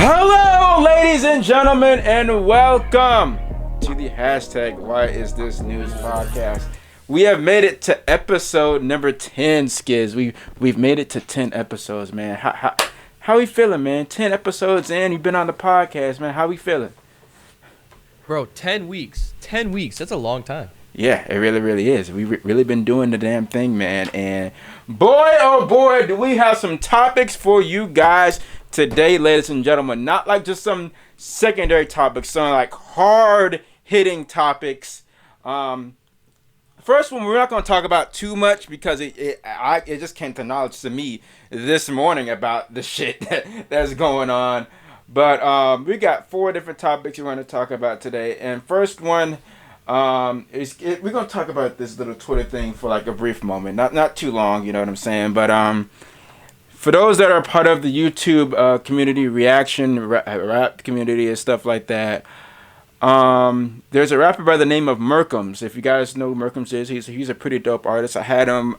Hello, ladies and gentlemen, and welcome to the hashtag Why Is This News podcast. We have made it to episode number 10, Skiz. We've made it to 10 episodes, man. How we feeling, man? 10 episodes in, you've been on the podcast, man. How we feeling? Bro, 10 weeks. 10 weeks. That's a long time. Yeah, it really is. We've really been doing the damn thing, man. And boy, oh boy, do we have some topics for you guys today, ladies and gentlemen. Not like just some secondary topics, some like hard-hitting topics. First one, we're not going to talk about too much because it just came to knowledge to me this morning about the shit that's going on. But we got 4 different topics we're going to talk about today. And first one, we're going to talk about this little Twitter thing for like a brief moment. Not too long, you know what I'm saying? But for those that are part of the YouTube community, reaction, rap community and stuff like that, there's a rapper by the name of Merkums. If you guys know who Merkums is, he's a pretty dope artist. I had him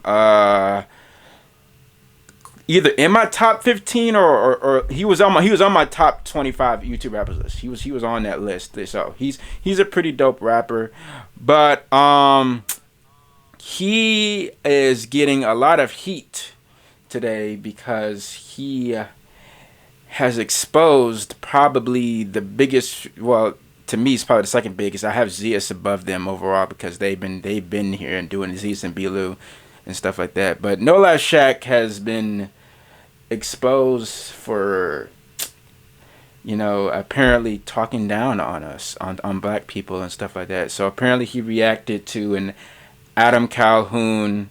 either in my top 15 or he was on my top 25 YouTube rappers list. He was on that list. So he's a pretty dope rapper, but he is getting a lot of heat today because he has exposed probably the biggest, well, to me it's probably the second biggest. I have Zeus above them overall because they've been here and doing Zeus and Bilu and stuff like that. But NoLifeShaq has been exposed for, you know, apparently talking down on us, on black people and stuff like that. So apparently he reacted to an Adam Calhoun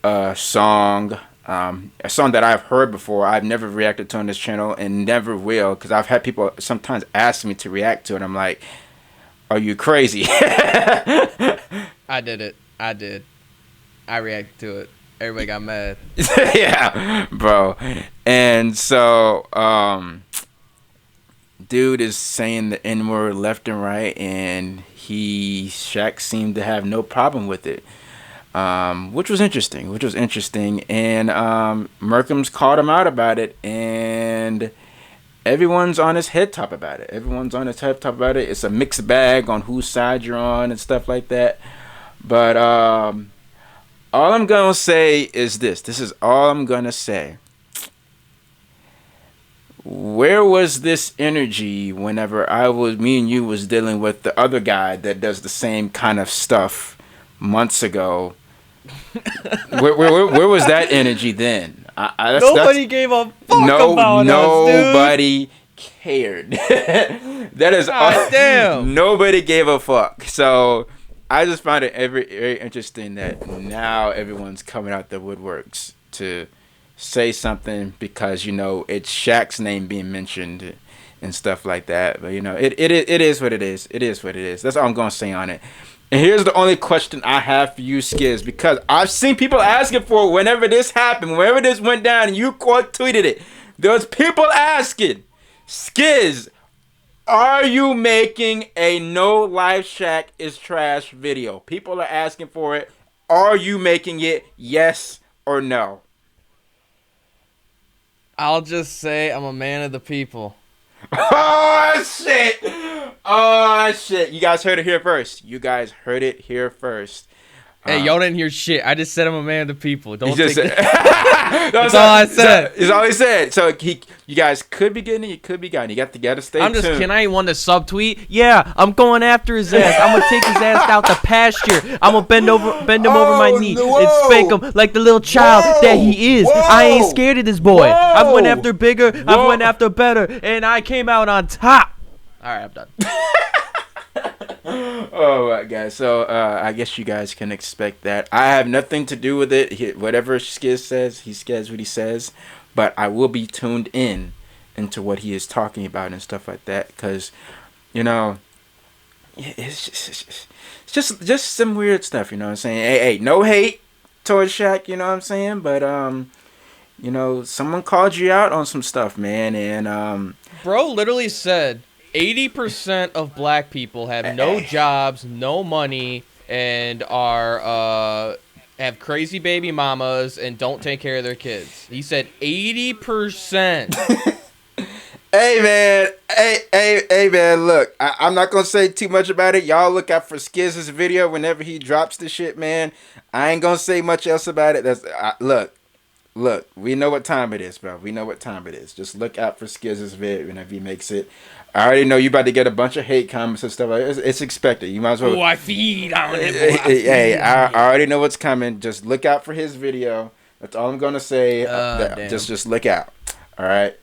song, a song that I've heard before. I've never reacted to on this channel and never will, because I've had people sometimes ask me to react to it. I'm like, are you crazy? I did it. I did. I reacted to it. Everybody got mad. Yeah, bro. And so, dude is saying the N-word left and right, and Shaq seemed to have no problem with it. Which was interesting. And Merkums called him out about it, and everyone's on his head top about it. It's a mixed bag on whose side you're on and stuff like that. But all I'm gonna say is this. This is all I'm gonna say. Where was this energy whenever me and you was dealing with the other guy that does the same kind of stuff months ago? where was that energy then? Nobody gave a fuck about us, dude. Nobody cared. That is all. Damn. Nobody gave a fuck. So I just find it very interesting that now everyone's coming out the woodworks to say something because, you know, it's Shaq's name being mentioned and stuff like that. But, you know, it is what it is. It is what it is. That's all I'm going to say on it. And here's the only question I have for you, Skiz, because I've seen people asking for it whenever this happened, whenever this went down, and you tweeted it. There was people asking, Skiz, are you making a NoLifeShaq is trash video? People are asking for it. Are you making it? Yes or no? I'll just say I'm a man of the people. Oh, shit. Oh, shit. You guys heard it here first. Hey, y'all didn't hear shit. I just said I'm a man of the people. Don't take it. That's all I said. That's all he said. So you guys could be getting it. You could be getting it. You got to stay tuned. Can I want to subtweet? Yeah, I'm going after his ass. I'm gonna take his ass out to pasture. I'm gonna bend him over my knee and spank him like the little child that he is. I ain't scared of this boy. I went after bigger. I went after better, and I came out on top. All right, I'm done. Oh my God. So I guess you guys can expect that. I have nothing to do with it. Whatever Skiz says, he says what he says. But I will be tuned into what he is talking about and stuff like that. Because, you know, it's just some weird stuff, you know what I'm saying? Hey, no hate towards Shaq, you know what I'm saying? But someone called you out on some stuff, man, and Bro literally said 80% of black people have no jobs, no money, and are have crazy baby mamas and don't take care of their kids. He said 80%. Hey man, hey man, look, I'm not gonna say too much about it. Y'all look out for Skiz's video whenever he drops the shit, man. I ain't gonna say much else about it. Look, we know what time it is, bro. We know what time it is. Just look out for Skiz's video whenever he makes it. I already know you about to get a bunch of hate comments and stuff. It's expected. You might as well. Oh, I feed on it. Hey, I already know what's coming. Just look out for his video. That's all I'm gonna say. Just look out. All right.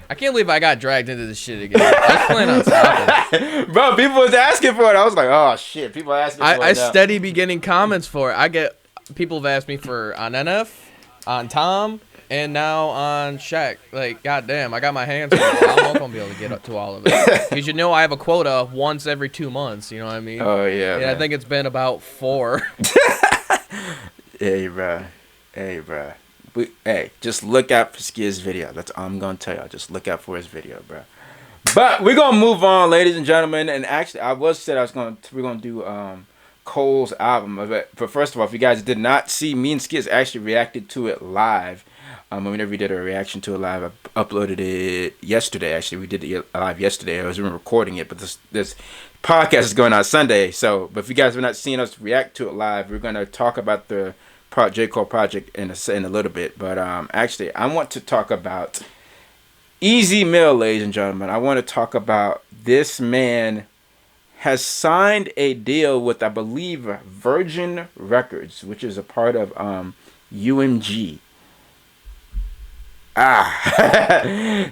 I can't believe I got dragged into this shit again. I was planning on stopping. Bro, people was asking for it. I was like, oh shit, people are asking for it. I steady be getting comments for it. I get people have asked me for on NF, on Tom, and now on Shaq. Like, goddamn, I got my hands full. I'm not gonna be able to get up to all of it. Because you know I have a quota once every 2 months. You know what I mean? Oh yeah. And I think it's been about 4. Hey, bro. Hey, just look out for Skiz's video. That's all I'm gonna tell y'all. Just look out for his video, bro. But we're gonna move on, ladies and gentlemen. And actually, we're gonna do Cole's album. But first of all, if you guys did not see, me and Skiz actually reacted to it live. Whenever we did a reaction to it live, I uploaded it yesterday. Actually, we did it live yesterday. I was recording it, but this podcast is going out Sunday. But if you guys have not seen us react to it live, we're gonna talk about the J. Cole project in a little bit, but actually I want to talk about Easy Mill, ladies and gentlemen. I want to talk about this man has signed a deal with, I believe, Virgin Records, which is a part of UMG.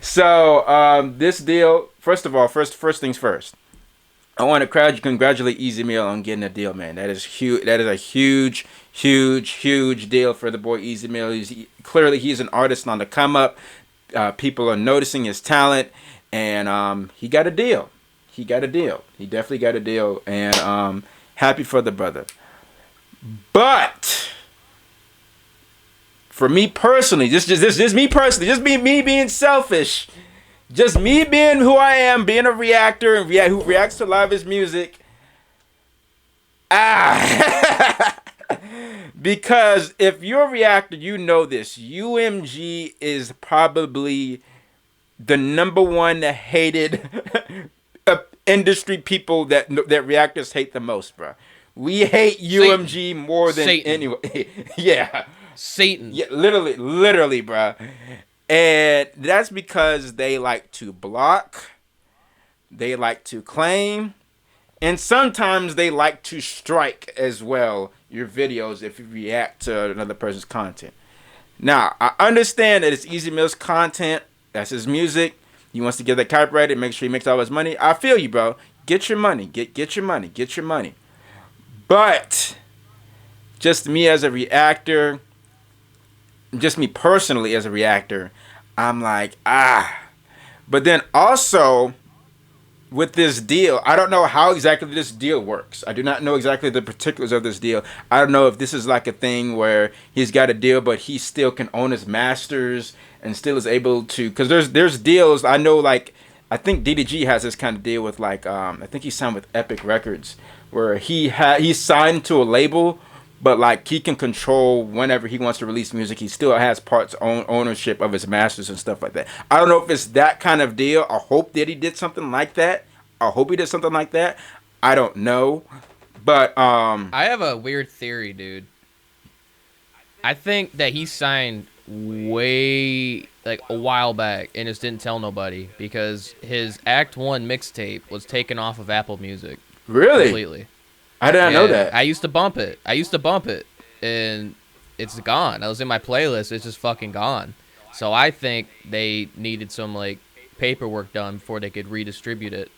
So this deal, first things first. I want to congratulate Easy Mill on getting a deal, man. That is huge. That is a huge deal for the boy Easy Mill. He's an artist on the come up. People are noticing his talent, and he got a deal. He definitely got a deal, and happy for the brother. But for me personally, just me being selfish. Just me being who I am, being a reactor and who reacts to a lot of his music. Because if you're a reactor, you know this. UMG is probably the number one hated industry people that reactors hate the most, bro. We hate UMG more than anyone. Yeah. Satan. Yeah, literally, bro. And that's because they like to block, they like to claim, and sometimes they like to strike as well your videos if you react to another person's content. Now, I understand that it's Easy Mill's content. That's his music. He wants to get that copyrighted, make sure he makes all his money. I feel you, bro. Get your money. Get your money. But just me as a reactor, just me personally as a reactor, I'm like, But then also, with this deal, I don't know how exactly this deal works. I do not know exactly the particulars of this deal. I don't know if this is like a thing where he's got a deal, but he still can own his masters and still is able to, because there's deals, I know, like, I think DDG has this kind of deal with, like, I think he signed with Epic Records, where he's signed to a label, but like he can control whenever he wants to release music. He still has ownership of his masters and stuff like that. I don't know if it's that kind of deal. I hope that he did something like that. I don't know. But I have a weird theory, dude. I think that he signed way like a while back and just didn't tell nobody because his Act 1 mixtape was taken off of Apple Music. Really? Completely. I didn't know that. I used to bump it, and it's gone. I was in my playlist. It's just fucking gone. So I think they needed some, like, paperwork done before they could redistribute it.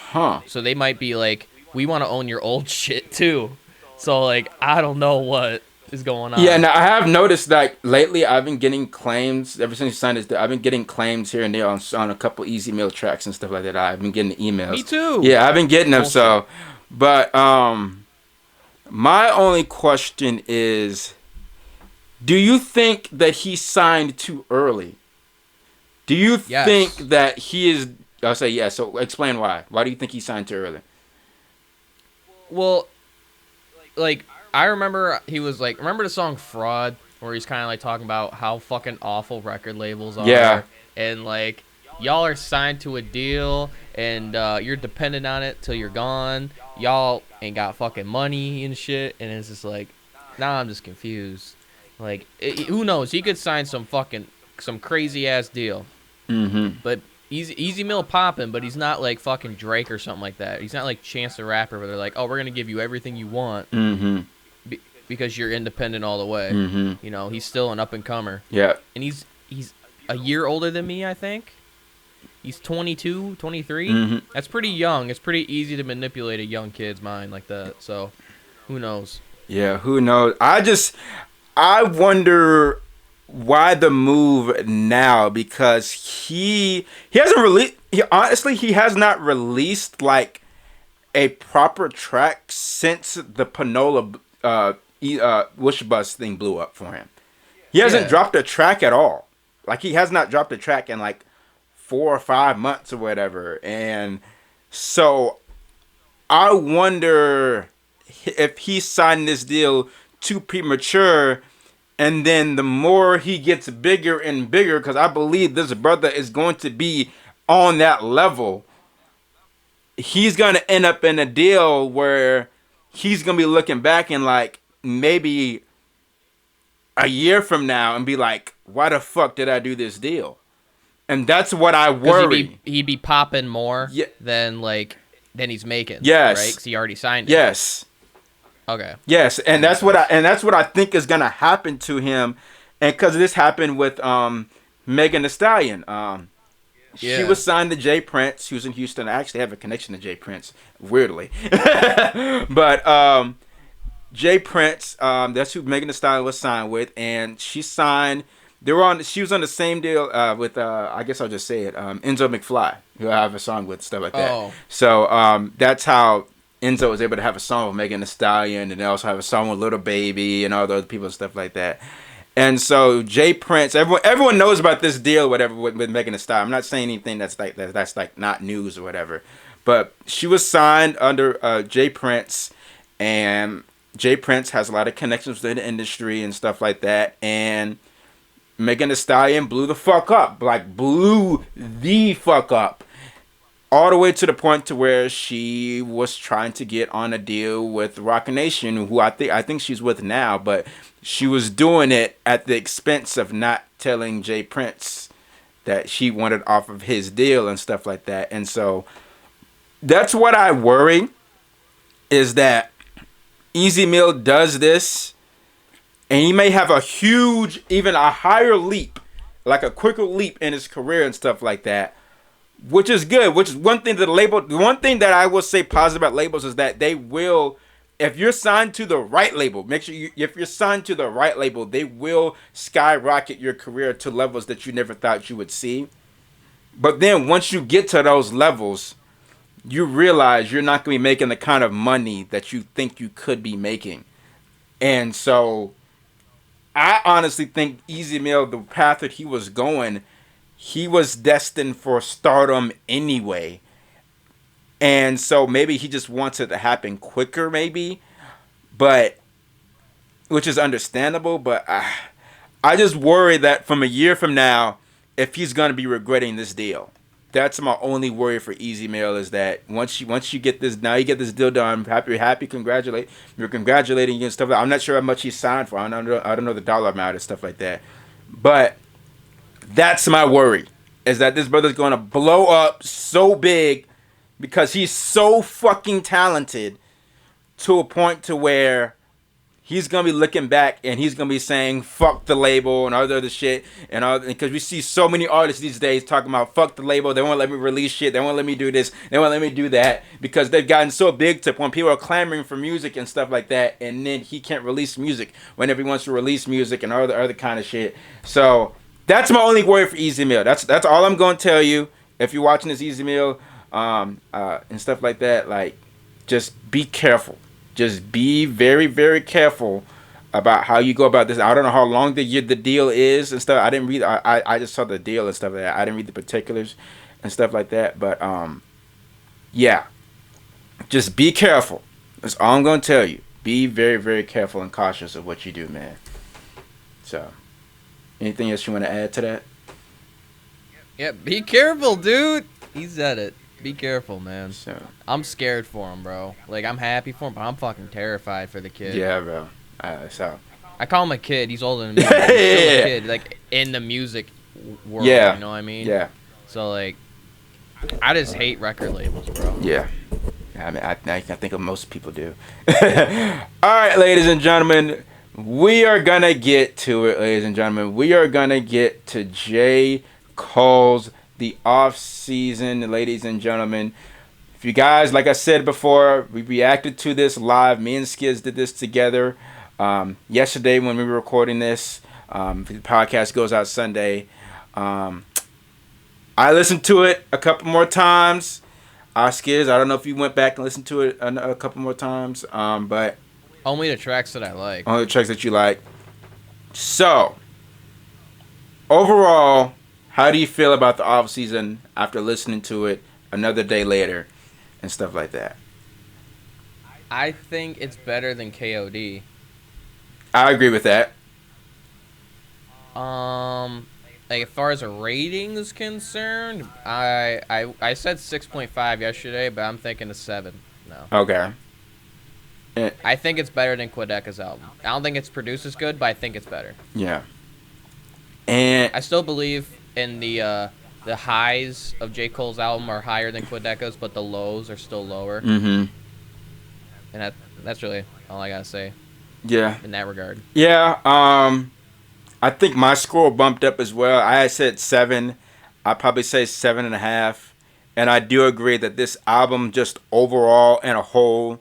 Huh. So they might be like, we want to own your old shit, too. So, like, I don't know what. is going on. Yeah, now I have noticed that lately I've been getting claims ever since he signed this. I've been getting claims here and there on a couple Easy Meal tracks and stuff like that. I've been getting the emails. Me too. Yeah, I've been getting them. Bullshit. So, but my only question is, do you think that he signed too early? Do you think that he is? I'll say yes. So explain why. Why do you think he signed too early? Well, like I remember he was like, remember the song "Fraud," where he's kind of like talking about how fucking awful record labels are. Yeah. And like y'all are signed to a deal and you're dependent on it till you're gone. Y'all ain't got fucking money and shit. And it's just like, now I'm just confused. Like, who knows? He could sign some crazy ass deal. Mm-hmm. But Easy Mill popping, but he's not like fucking Drake or something like that. He's not like Chance the Rapper where they're like, oh, we're going to give you everything you want because you're independent all the way. Mm-hmm. You know, he's still an up-and-comer. Yeah. And he's a year older than me, I think. He's 22, 23. Mm-hmm. That's pretty young. It's pretty easy to manipulate a young kid's mind like that. So, who knows? Yeah, who knows? I wonder why the move now, because he hasn't released. He has not released like a proper track since the Panola Wish Bus thing blew up for him. He hasn't dropped a track at all. Like, he has not dropped a track in like 4 or 5 months or whatever. And so I wonder if he signed this deal too premature, and then the more he gets bigger and bigger, because I believe this brother is going to be on that level, he's going to end up in a deal where he's going to be looking back in like maybe a year from now and be like, why the fuck did I do this deal? And that's what I worry. He'd be popping more than he's making. Yes. Right? Because he already signed it. Yes. Okay. Yes, and that's what I think is gonna happen to him, and because this happened with Megan Thee Stallion. She was signed to Jay Prince. She was in Houston. I actually have a connection to Jay Prince, weirdly. But Jay Prince, that's who Megan Thee Stallion was signed with, and she signed. She was on the same deal with I guess I'll just say it, Enzo McFly, who I have a song with, stuff like that. Oh. So that's how Enzo was able to have a song with Megan Thee Stallion, and they also have a song with Little Baby and all the other people and stuff like that. And so Jay Prince, everyone knows about this deal, whatever, with Megan Thee Stallion. I'm not saying anything that's like not news or whatever, but she was signed under Jay Prince, and Jay Prince has a lot of connections within the industry and stuff like that. And Megan Thee Stallion blew the fuck up, all the way to the point to where she was trying to get on a deal with Roc Nation, who I think she's with now, but she was doing it at the expense of not telling Jay Prince that she wanted off of his deal and stuff like that. And so that's what I worry, is that Easy Meal does this, and he may have a huge, even a higher leap, like a quicker leap in his career and stuff like that. Which is good. Which is one thing that the one thing that I will say positive about labels is that they will, if you're signed to the right label, make sure if you're signed to the right label, they will skyrocket your career to levels that you never thought you would see. But then once you get to those levels, you realize you're not going to be making the kind of money that you think you could be making. And so I honestly think Easy Meal, the path that he was going, he was destined for stardom anyway. And so maybe he just wants it to happen quicker, maybe. But, which is understandable. But I just worry that from a year from now, if he's going to be regretting this deal. That's my only worry for Easy Meal, is that once you get this, now you get this deal done, happy, you're congratulating you and stuff like that. I'm not sure how much he signed for. I don't know the dollar amount and stuff like that. But that's my worry, is that this brother's going to blow up so big because he's so fucking talented to a point to where he's gonna be looking back and he's gonna be saying fuck the label and all the other shit and all, because we see so many artists these days talking about fuck the label, they won't let me release shit, they won't let me do this, they won't let me do that, because they've gotten so big to when people are clamoring for music and stuff like that, and then he can't release music whenever he wants to release music and all the other kind of shit. So that's my only word for Easy Meal. That's all I'm gonna tell you. If you're watching this Easy Meal and stuff like that, like, just be careful. Just be very, very careful about how you go about this. I don't know how long the deal is and stuff. I didn't read. I just saw the deal and stuff like that. I didn't read the particulars and stuff like that. But yeah, just be careful. That's all I'm gonna tell you. Be very, very careful and cautious of what you do, man. So, anything else you want to add to that? Yeah, be careful, dude. He said it. Be careful, man. So, I'm scared for him, bro. Like, I'm happy for him, but I'm fucking terrified for the kid. yeah, bro. So, I call him a kid. He's older than me. He's still a kid, like, in the music world. Yeah. You know what I mean? Yeah. So, like, I just hate record labels, bro. Yeah. I mean, I think most people do. All right, ladies and gentlemen, we are gonna get to it, ladies and gentlemen. We are gonna get to J. Cole's The Off Season, ladies and gentlemen. If you guys, like I said before, we reacted to this live. Me and Skiz did this together yesterday when we were recording this. The podcast goes out Sunday. I listened to it a couple more times. Skiz, I don't know if you went back and listened to it a couple more times, but only the tracks that I like. Only the tracks that you like. So, overall, how do you feel about the off season after listening to it another day later and stuff like that? I think it's better than KOD. I agree with that. Like, as far as a rating is concerned, I said 6.5 yesterday, but I'm thinking a 7 now. Okay. I think it's better than Quedeca's album. I don't think it's produced as good, but I think it's better. Yeah. And I still believe in the highs of J. Cole's album are higher than Quedeca's, but the lows are still lower. Mm-hmm. And that's really all I gotta say. Yeah. In that regard. Yeah. I think my score bumped up as well. I had said 7. I'd probably say 7.5. And I do agree that this album, just overall and a whole,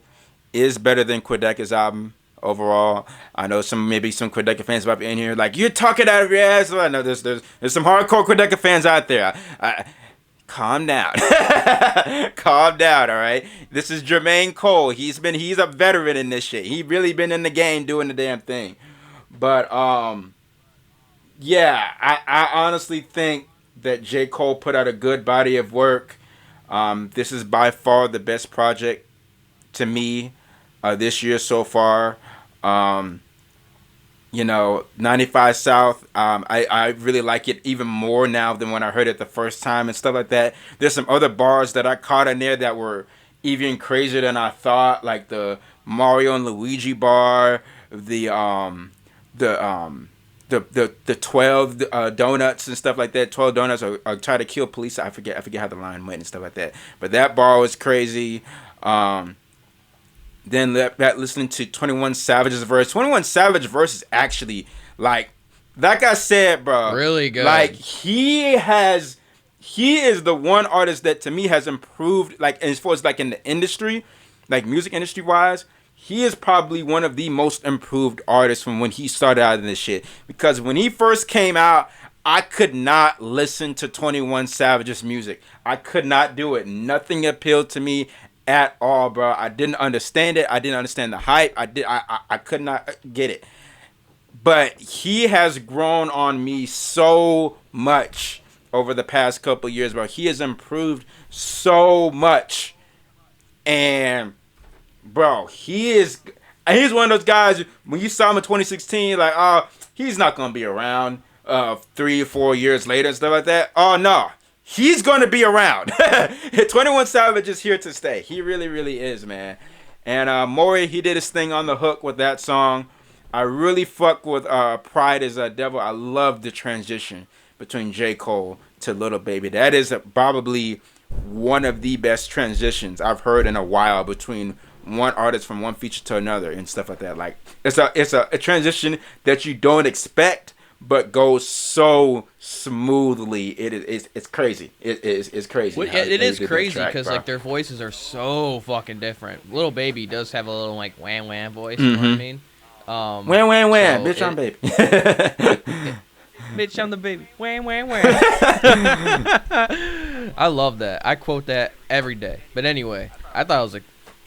is better than Quedeca's album overall. I know maybe some Quedeca fans might be in here like, you're talking out of your ass. I know there's some hardcore Quedeca fans out there. Calm down. Calm down, all right? This is Jermaine Cole. He's a veteran in this shit. He really been in the game doing the damn thing. But yeah, I honestly think that J. Cole put out a good body of work. This is by far the best project to me this year so far. 95 South, I really like it even more now than when I heard it the first time and stuff like that. There's some other bars that I caught in there that were even crazier than I thought, like the Mario and Luigi bar, the 12 donuts and stuff like that. 12 donuts or try to kill police. I forget how the line went and stuff like that. But that bar was crazy. Then that listening to 21 Savage's verse. 21 Savage verse is actually like I said, bro. Really good. Like he is the one artist that to me has improved, like as far as like in the industry, like music industry wise. He is probably one of the most improved artists from when he started out in this shit. Because when he first came out, I could not listen to 21 Savage's music. I could not do it. Nothing appealed to me at all, bro. I didn't understand it. I didn't understand the hype. I could not get it. But he has grown on me so much over the past couple years, bro. He has improved so much. And bro, he's one of those guys, when you saw him in 2016, like, oh, he's not going to be around 3 or 4 years later and stuff like that. Oh, no. He's going to be around. 21 Savage is here to stay. He really, really is, man. And Maury, he did his thing on the hook with that song. I really fuck with Pride is a Devil. I love the transition between J. Cole to Little Baby. That is probably one of the best transitions I've heard in a while between one artist from one feature to another and stuff like that. Like it's a transition that you don't expect, but goes so smoothly. It's crazy. It's crazy. Well, it is crazy because like their voices are so fucking different. Little Baby does have a little like wham wham voice. You know what I mean? Wham wham wham, bitch, I'm baby. Bitch, I'm the baby. Wham wham wham. I love that. I quote that every day. But anyway, I thought it was a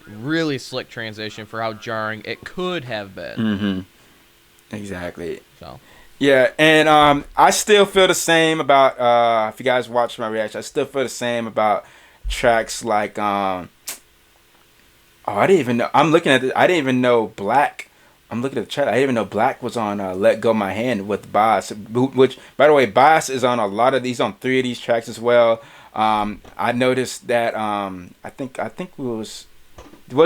really slick transition for how jarring it could have been. Mm-hmm. Exactly. So. Yeah, and I still feel the same about if you guys watch my reaction, I still feel the same about tracks like I didn't even know. I didn't even know Black. I'm looking at the chat. I didn't even know Black was on Let Go My Hand with Boss, which by the way, Boss is on a lot of these, on 3 of these tracks as well. I noticed that I think was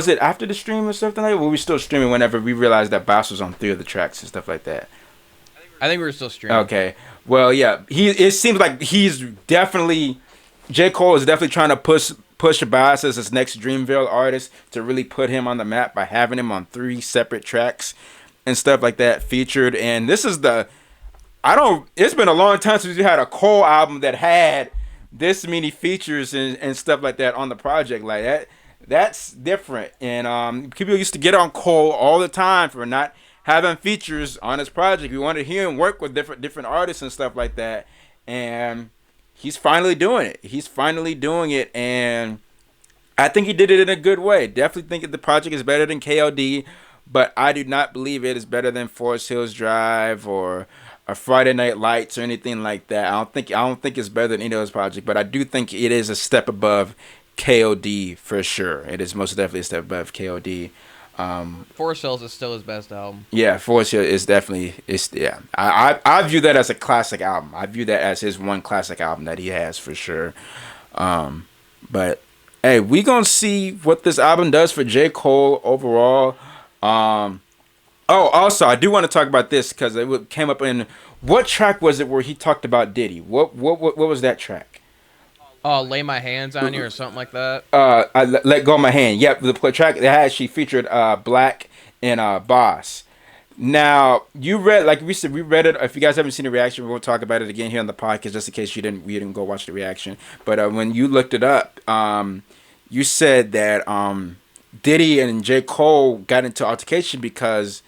it after the stream or something like that? Well, we were still streaming whenever we realized that Boss was on 3 of the tracks and stuff like that. I think we were still streaming. Okay. Well, yeah. It seems like J. Cole is definitely trying to push Boss as his next Dreamville artist to really put him on the map by having him on 3 separate tracks and stuff like that featured. And this is it's been a long time since we had a Cole album that had this many features and stuff like that on the project. Like that, that's different. And people used to get on Cole all the time for not having features on his project. We wanted to hear him work with different artists and stuff like that. And he's finally doing it. And I think he did it in a good way. Definitely think that the project is better than KOD, but I do not believe it is better than Forest Hills Drive or a Friday Night Lights or anything like that. I don't think it's better than any of those projects, but I do think it is a step above KOD for sure. It is most definitely a step above KOD. Forest Hills is still his best album. Yeah, Forest Hills is definitely I view that as a classic album. I view that as his one classic album that he has for sure. But hey, we gonna see what this album does for J. Cole overall. Also I do want to talk about this because it came up in what track was it where he talked about Diddy? What was that track? Oh, Lay My Hands on You or something like that. I Let Go of My Hand. Yep, the track that actually featured Black and Boss. Now, you read, like we said, we read it. If you guys haven't seen the reaction, we won't talk about it again here on the podcast, just in case you didn't go watch the reaction. But when you looked it up, you said that Diddy and J. Cole got into altercation because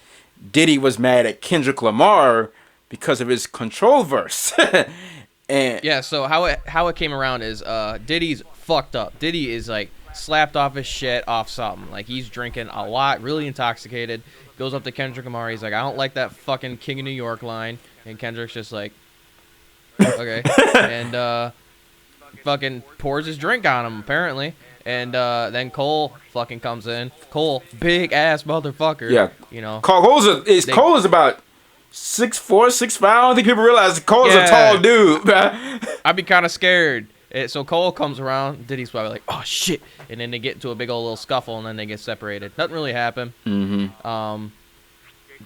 Diddy was mad at Kendrick Lamar because of his Control verse. And yeah, so how it came around is Diddy's fucked up. Diddy is like slapped off his shit off something. Like he's drinking a lot, really intoxicated. Goes up to Kendrick Lamar. He's like, I don't like that fucking King of New York line. And Kendrick's just like, okay. And fucking pours his drink on him apparently. And then Cole fucking comes in. Cole, big ass motherfucker. Yeah, you know. Cole is about 6'4", 6'5". I don't think people realize Cole's a tall dude. I'd be kind of scared. So Cole comes around. Diddy's probably like, oh shit, and then they get into a big old little scuffle, and then they get separated. Nothing really happened. Mm-hmm.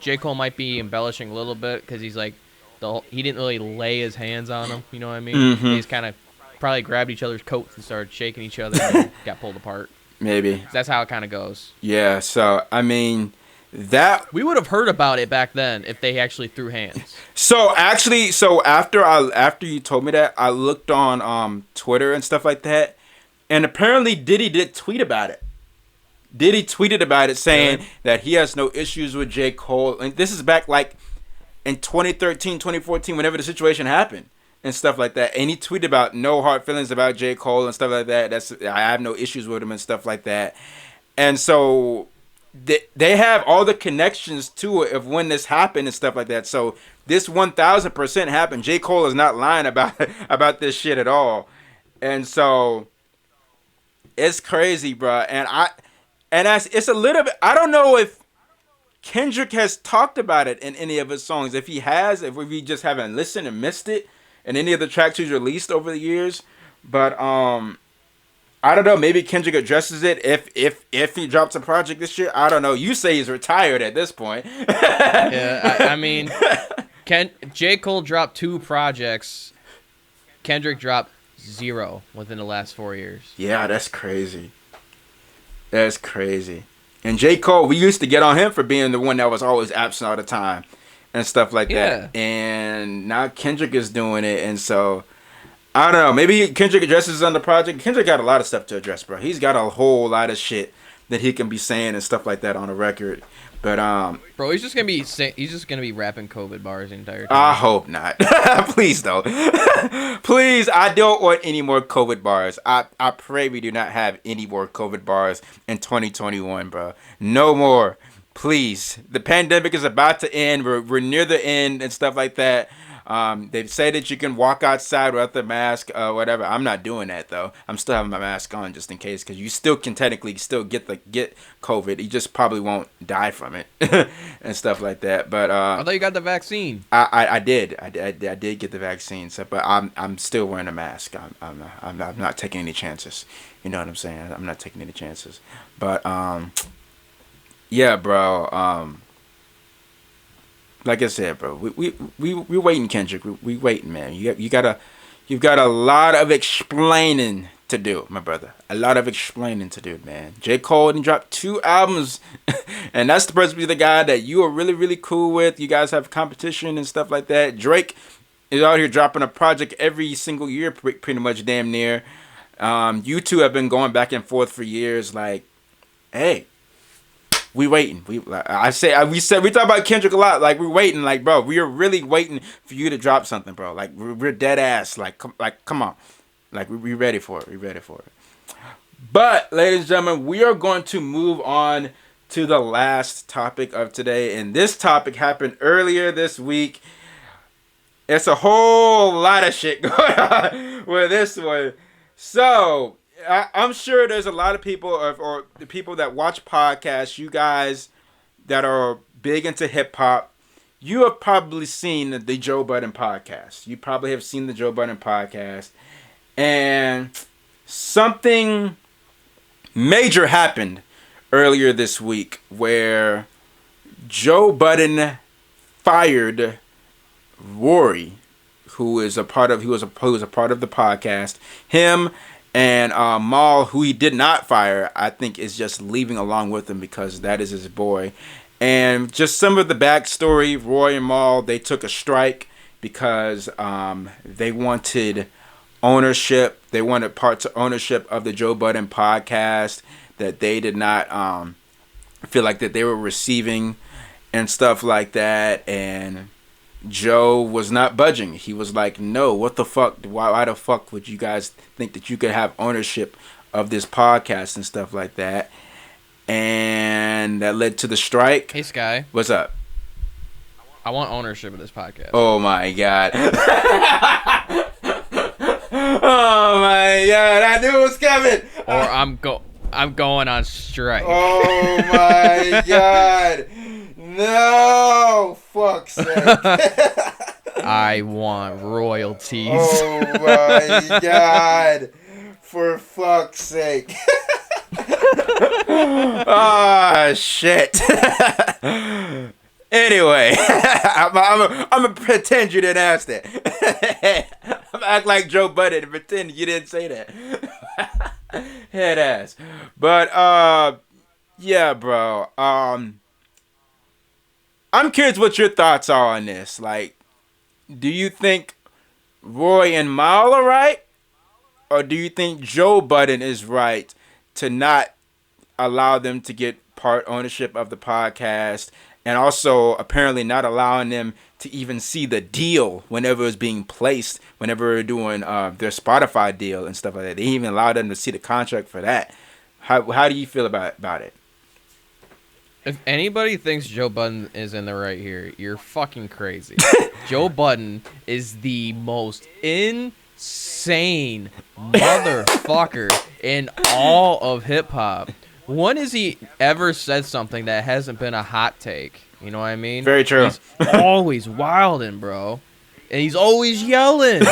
J. Cole might be embellishing a little bit because he's like, he didn't really lay his hands on him. You know what I mean? Mm-hmm. They just kind of probably grabbed each other's coats and started shaking each other and got pulled apart. Maybe. That's how it kind of goes. Yeah. So I mean. That we would have heard about it back then if they actually threw hands. So after you told me that, I looked on Twitter and stuff like that, and apparently Diddy did tweet about it. Diddy tweeted about it saying that he has no issues with J. Cole, and this is back like in 2013, 2014, whenever the situation happened and stuff like that. And he tweeted about no hard feelings about J. Cole and stuff like that. I have no issues with him and stuff like that. And so they have all the connections to it of when this happened and stuff like that. So this 1000% happened. J. Cole is not lying about this shit at all. And so it's crazy, bro. And it's a little bit, I don't know if Kendrick has talked about it in any of his songs. If he has, if we just haven't listened and missed it in any of the tracks he's released over the years. But I don't know. Maybe Kendrick addresses it if he drops a project this year. I don't know. You say he's retired at this point. Yeah, I mean, J. Cole dropped 2 projects. Kendrick dropped 0 within the last 4 years. Yeah, that's crazy. That's crazy. And J. Cole, we used to get on him for being the one that was always absent all the time and stuff like that. And now Kendrick is doing it. And so, I don't know. Maybe Kendrick addresses on the project. Kendrick got a lot of stuff to address, bro. He's got a whole lot of shit that he can be saying and stuff like that on the record. But bro, he's just gonna be rapping COVID bars the entire time. I hope not. Please don't. Please, I don't want any more COVID bars. I pray we do not have any more COVID bars in 2021, bro. No more. Please. The pandemic is about to end. We're near the end and stuff like that. They say that you can walk outside without the mask, whatever. I'm not doing that though. I'm still having my mask on just in case, because you still can technically still get COVID. You just probably won't die from it and stuff like that. But I thought you got the vaccine. I did get the vaccine. So, but I'm still wearing a mask. I'm not taking any chances. You know what I'm saying? I'm not taking any chances. But yeah, bro. Like I said, bro, we waiting, Kendrick. We waiting, man. You've got a lot of explaining to do, my brother. A lot of explaining to do, man. J. Cole didn't drop 2 albums, and that's supposed to be the guy that you are really, really cool with. You guys have competition and stuff like that. Drake is out here dropping a project every single year, pretty much damn near. You two have been going back and forth for years. Like, hey. We waiting. We talk about Kendrick a lot. Like, we're waiting. Like, bro, we are really waiting for you to drop something, bro. Like, we're dead ass. Like, come on. Like, we ready for it. We ready for it. But, ladies and gentlemen, we are going to move on to the last topic of today. And this topic happened earlier this week. It's a whole lot of shit going on with this one. So, I'm sure there's a lot of people or the people that watch podcasts, you guys that are big into hip hop, you have probably seen the Joe Budden Podcast. You probably have seen the Joe Budden Podcast. And something major happened earlier this week where Joe Budden fired Rory, who was a part of the podcast. Him and Maul, who he did not fire, I think is just leaving along with him because that is his boy. And just some of the backstory, Roy and Maul, they took a strike because they wanted ownership. They wanted parts of ownership of the Joe Budden Podcast that they did not feel like that they were receiving and stuff like that. And Joe was not budging. He was like, no, what the fuck? Why the fuck would you guys think that you could have ownership of this podcast and stuff like that? And that led to the strike. Hey, Sky. What's up? I want ownership of this podcast. Oh, my God. Oh, my God. I knew it was coming. Or I'm going on strike. Oh, my God. No, fuck's sake. I want royalties. Oh my God. For fuck's sake. Ah, shit. Anyway, I'm gonna pretend you didn't ask that. I'm gonna act like Joe Budden and pretend you didn't say that. Head ass. But yeah, bro. I'm curious what your thoughts are on this. Like, do you think Roy and Mal are right? Or do you think Joe Budden is right to not allow them to get part ownership of the podcast, and also apparently not allowing them to even see the deal whenever it's being placed, whenever they're doing their Spotify deal and stuff like that? They even allowed them to see the contract for that. How do you feel about it? If anybody thinks Joe Budden is in the right here, you're fucking crazy. Joe Budden is the most insane motherfucker in all of hip-hop. When has he ever said something that hasn't been a hot take? You know what I mean? Very true. He's always wilding, bro. And he's always yelling.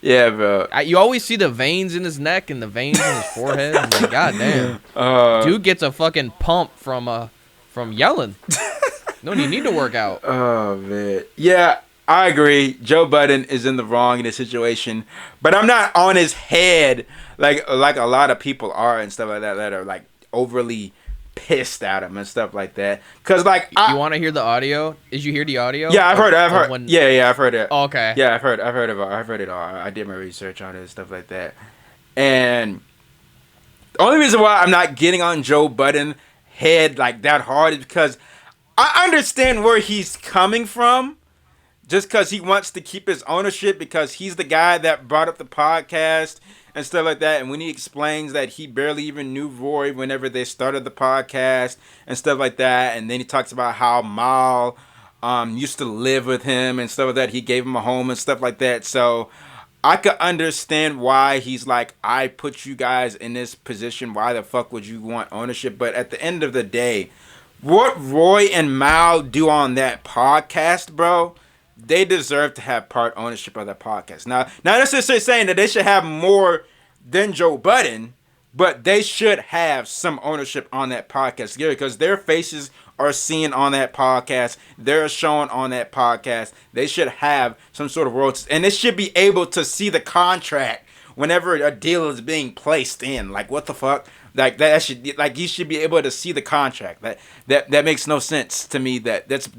Yeah, bro. You always see the veins in his neck and the veins in his forehead. I'm like, goddamn. Dude gets a fucking pump from yelling. No, you need to work out. Oh, man. Yeah, I agree. Joe Budden is in the wrong in this situation, but I'm not on his head like a lot of people are and stuff like that that are like overly pissed at him and stuff like that. Cause like you want to hear the audio? Did you hear the audio? Yeah, I've heard. Yeah, I've heard it. Oh, okay. Yeah, I've heard it all. I did my research on it and stuff like that. And the only reason why I'm not getting on Joe Budden head like that hard is because I understand where he's coming from. Just because he wants to keep his ownership, because he's the guy that brought up the podcast and stuff like that. And when he explains that he barely even knew Roy whenever they started the podcast and stuff like that. And then he talks about how Mal used to live with him and stuff like that. He gave him a home and stuff like that. So I could understand why he's like, I put you guys in this position. Why the fuck would you want ownership? But at the end of the day, what Roy and Mal do on that podcast, bro, they deserve to have part ownership of that podcast. Now, not necessarily saying that they should have more than Joe Budden, but they should have some ownership on that podcast because their faces are seen on that podcast. They're shown on that podcast. They should have some sort of royalties, and they should be able to see the contract whenever a deal is being placed in. Like, what the fuck? Like that should, like, you should be able to see the contract. That makes no sense to me. That's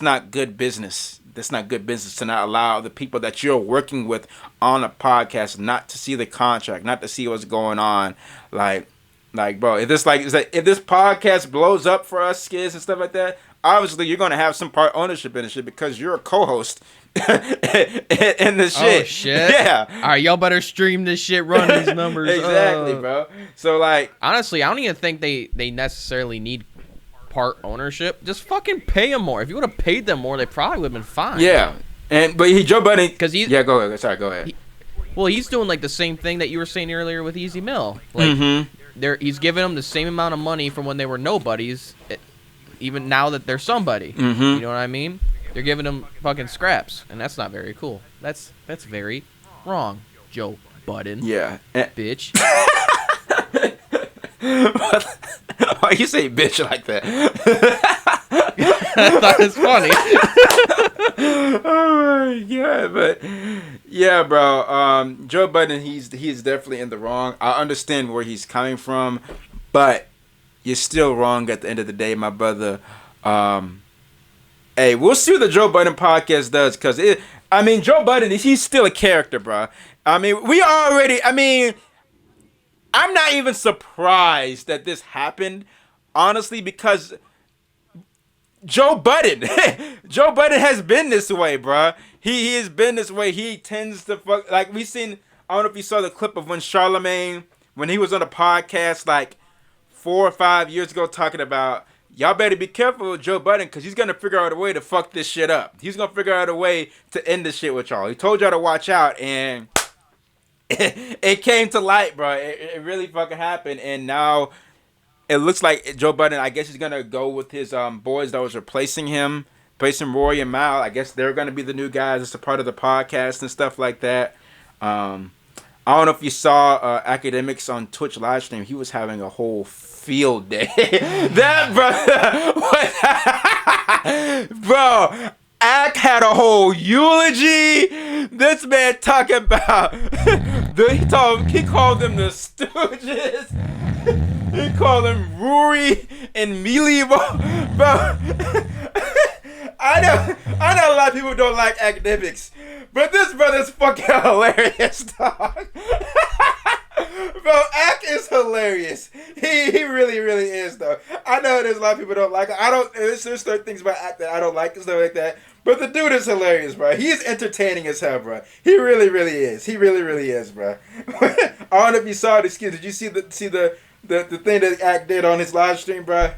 not good business. That's not good business to not allow the people that you're working with on a podcast not to see the contract, not to see what's going on. Like, bro, if this podcast blows up for us kids and stuff like that, obviously you're gonna have some part ownership in the shit because you're a co-host in the shit. Oh shit! Yeah. All right, y'all better stream this shit. Run these numbers. Exactly, bro. So like, honestly, I don't even think they necessarily need part ownership. Just fucking pay them more. If you would have paid them more, they probably would have been fine. Yeah, but Joe Budden, because he's go ahead. Sorry, go ahead. He's doing like the same thing that you were saying earlier with Easy Mill. Like, he's giving them the same amount of money from when they were nobodies, even now that they're somebody. You know what I mean? They're giving them fucking scraps, and that's not very cool. That's very wrong, Joe Budden. Yeah, bitch. Why you say bitch like that? I thought it's funny. Oh my god, but yeah, bro. Joe Budden, he's definitely in the wrong. I understand where he's coming from, but you're still wrong at the end of the day, my brother. Hey, we'll see what the Joe Budden podcast does, because Joe Budden, he's still a character, bro. I'm not even surprised that this happened, honestly, because Joe Budden has been this way, bruh. He has been this way. He tends to fuck, like, we seen, I don't know if you saw the clip of when Charlemagne, when he was on a podcast like 4 or 5 years ago, talking about, y'all better be careful with Joe Budden, because he's going to figure out a way to fuck this shit up. He's going to figure out a way to end this shit with y'all. He told y'all to watch out, and it came to light, bro. It really fucking happened, and now it looks like Joe Budden, I guess he's gonna go with his boys that was replacing Roy and Mal. I guess they're gonna be the new guys. It's a part of the podcast and stuff like that. I don't know if you saw Academics on Twitch live stream. He was having a whole field day. That bro. Ack had a whole eulogy. This man talking about he called them the Stooges. He called them Rory and Mealy, bro. I know a lot of people don't like Academics, but this brother's fucking hilarious, dog. Bro, Ack is hilarious. He really, really is, though. I know there's a lot of people don't like it. There's certain things about Ack that I don't like and stuff like that. But the dude is hilarious, bro. He's entertaining as hell, bro. He really, really is. He really, really is, bro. I don't know if you saw this kid. Did you see the thing that Ack did on his live stream, bro?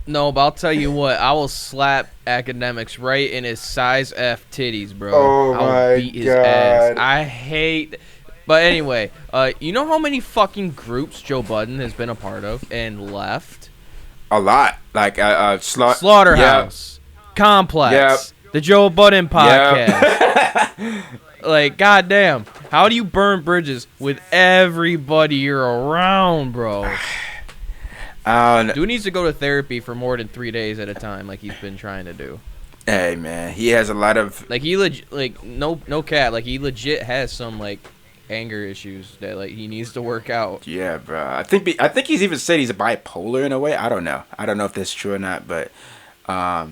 No, but I'll tell you what. I will slap Academics right in his size F titties, bro. Oh, I'll beat his ass. I hate... But anyway, you know how many fucking groups Joe Budden has been a part of and left? A lot. Like Slaughterhouse, Complex, the Joe Budden Podcast. Like, goddamn, how do you burn bridges with everybody you're around, bro? Dude needs to go to therapy for more than 3 days at a time, like he's been trying to do. Hey man, he has a lot of like no cap, like he legit has some like anger issues that like he needs to work out. Yeah, bro. I think he's even said he's bipolar in a way. I don't know if that's true or not, but I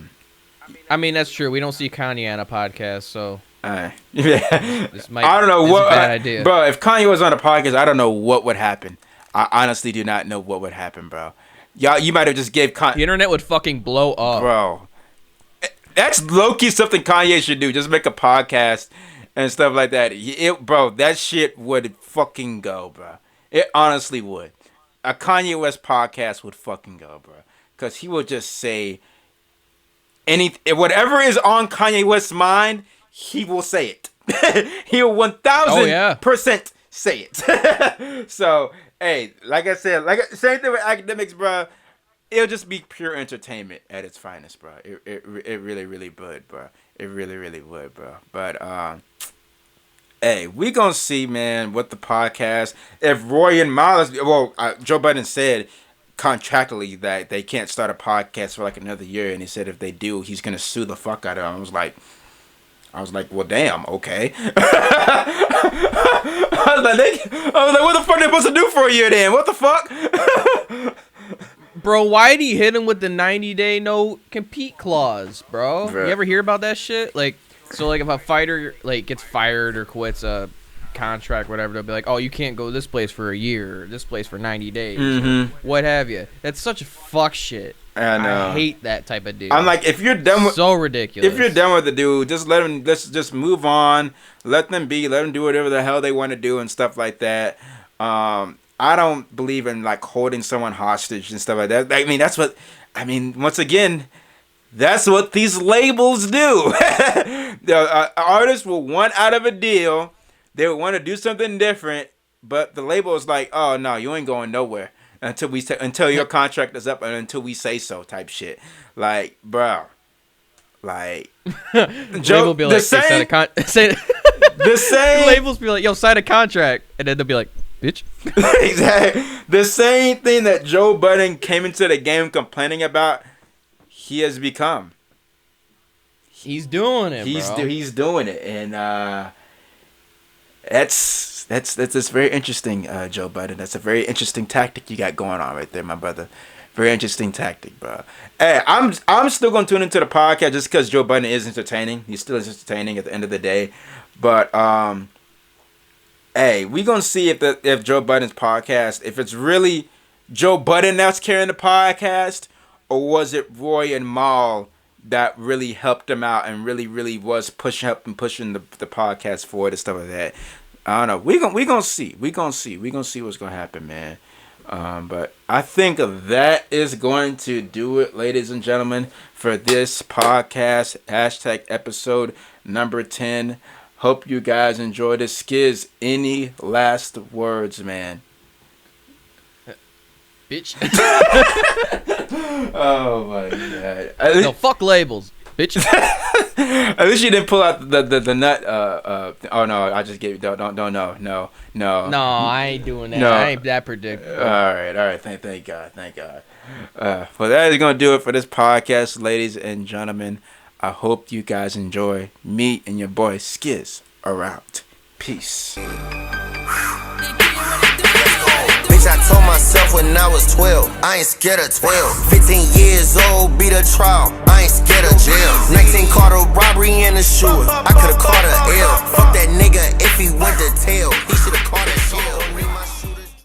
mean that's true. We don't see Kanye on a podcast, so yeah. I don't know what a bad idea. Bro, if Kanye was on a podcast, I don't know what would happen. I honestly do not know what would happen, bro. Y'all, you might have just gave the internet would fucking blow up, bro. That's low-key something Kanye should do. Just make a podcast and stuff like that. Bro, that shit would fucking go, bro. It honestly would. A Kanye West podcast would fucking go, bro. Because he will just say whatever is on Kanye West's mind, he will say it. He'll 1,000% say it. So, hey, like I said, same thing with academics, bro. It'll just be pure entertainment at its finest, bro. It really, really would, bro. It really, really would, bro. But, hey, we gonna see, man, what the podcast... If Roy and Miles... Well, Joe Budden said contractually that they can't start a podcast for like another year, and he said if they do, he's gonna sue the fuck out of them. I was like, well, damn, okay. I was like, what the fuck are they supposed to do for a year then? What the fuck? Bro, why'd he hit him with the 90-day no compete clause, bro? You ever hear about that shit? Like, so like if a fighter like gets fired or quits a contract, whatever, they'll be like, oh, you can't go this place for a year, or this place for 90 days, what have you. That's such fuck shit. I hate that type of deal. I'm like, if you're done with so ridiculous. If you're done with the dude, just let him. Let's just move on. Let them be. Let them do whatever the hell they want to do and stuff like that. I don't believe in like holding someone hostage and stuff like that. I mean, once again, that's what these labels do. The artist will want out of a deal. They would want to do something different, but the label is like, oh no, you ain't going nowhere until your contract is up and until we say so, type shit. Like, bro, like Joe will be like, the same labels be like, yo, sign a contract, and then they'll be like, bitch. Exactly. The same thing that Joe Budden came into the game complaining about, he has become. He's doing it, bro. He's doing it, and that's very interesting, Joe Budden. That's a very interesting tactic you got going on right there, my brother. Very interesting tactic, bro. Hey, I'm still gonna tune into the podcast just because Joe Budden is entertaining. He still is entertaining at the end of the day, but hey, we gonna see if Joe Budden's podcast, if it's really Joe Budden that's carrying the podcast, or was it Roy and Mal that really helped him out and really was pushing the podcast forward and stuff like that. I don't know. We gonna see. We gonna see what's gonna happen, man. But I think that is going to do it, ladies and gentlemen, for this podcast #episode number 10. Hope you guys enjoyed this. Skiz, any last words, man? Bitch. Oh my god. No, fuck labels, bitch. At least you didn't pull out the nut. Oh no, I just gave you. Don't no. No, I ain't doing that. No. I ain't that predictable. All right. Thank God. Well, that is gonna do it for this podcast, ladies and gentlemen. I hope you guys enjoy. Me and your boy Skiz are out. Peace. Bitch, I told myself when I was 12, I ain't scared of 12. 15 years old, beat a trial, I ain't scared of jail. 19 caught a robbery in the shoe, I could've caught a L. Fuck that nigga if he went to tail, he should've